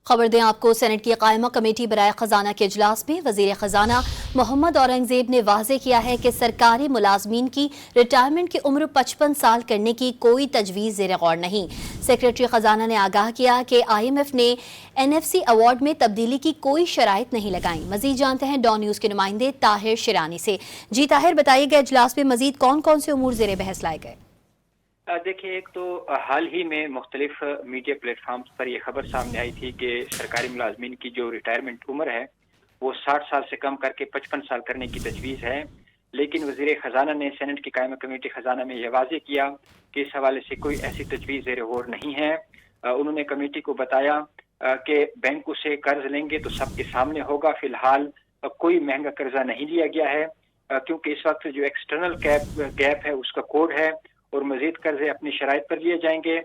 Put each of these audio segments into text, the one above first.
خبر دیں آپ کو، سینٹ کی قائمہ کمیٹی برائے خزانہ کے اجلاس میں وزیر خزانہ محمد اورنگزیب نے واضح کیا ہے کہ سرکاری ملازمین کی ریٹائرمنٹ کی عمر 55 سال کرنے کی کوئی تجویز زیر غور نہیں۔ سیکریٹری خزانہ نے آگاہ کیا کہ IMF نے NFC ایوارڈ میں تبدیلی کی کوئی شرائط نہیں لگائیں۔ مزید جانتے ہیں ڈان نیوز کے نمائندے طاہر شیرانی سے۔ جی طاہر، بتائیے گا اجلاس میں مزید کون کون سے امور زیر بحث لائے گئے؟ دیکھیں، ایک تو حال ہی میں مختلف میڈیا پلیٹ فارمز پر یہ خبر سامنے آئی تھی کہ سرکاری ملازمین کی جو ریٹائرمنٹ عمر ہے وہ 60 سال سے کم کر کے 55 سال کرنے کی تجویز ہے، لیکن وزیر خزانہ نے سینٹ کی قائمہ کمیٹی خزانہ میں یہ واضح کیا کہ اس حوالے سے کوئی ایسی تجویز زیر غور نہیں ہے۔ انہوں نے کمیٹی کو بتایا کہ بینکوں سے قرض لیں گے تو سب کے سامنے ہوگا، فی الحال کوئی مہنگا قرضہ نہیں لیا گیا ہے کیونکہ اس وقت جو ایکسٹرنل گیپ ہے اس کا کوڈ ہے اور مزید قرضے اپنی شرائط پر لیے جائیں گے۔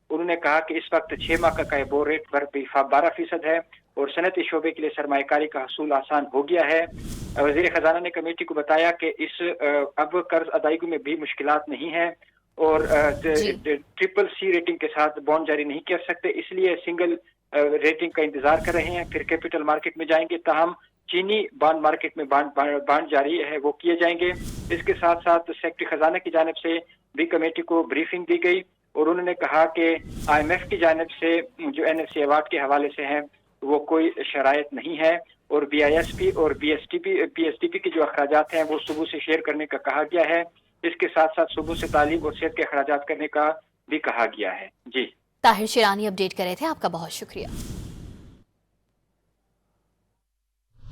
انہوں نے کہا کہ اس وقت 6 ماہ کا ایبور ریٹ 12% ہے اور صنعتی شعبے کے لیے سرمایہ کاری کا حصول آسان ہو گیا ہے۔ وزیر خزانہ نے کمیٹی کو بتایا کہ اب قرض ادائیگی میں بھی مشکلات نہیں ہیں اور CCC ریٹنگ کے ساتھ بانڈ جاری نہیں کر سکتے، اس لیے سنگل ریٹنگ کا انتظار کر رہے ہیں، پھر کیپٹل مارکیٹ میں جائیں گے، تاہم چینی بانڈ مارکیٹ میں بانڈ جاری ہے وہ کیے جائیں گے۔ اس کے ساتھ ساتھ سیکرٹری خزانہ کی جانب سے بھی کمیٹی کو بریفنگ دی گئی اور انہوں نے کہا کہ IMF کی جانب سے جو NFC ایوارڈ کے حوالے سے ہیں وہ کوئی شرائط نہیں ہے اور BISP اور PSTP کے جو اخراجات ہیں وہ صبح سے شیئر کرنے کا کہا گیا ہے۔ اس کے ساتھ ساتھ صبح سے تعلیم اور صحت کے اخراجات کرنے کا بھی کہا گیا ہے۔ جی طاہر شیرانی اپڈیٹ کر رہے تھے، آپ کا بہت شکریہ۔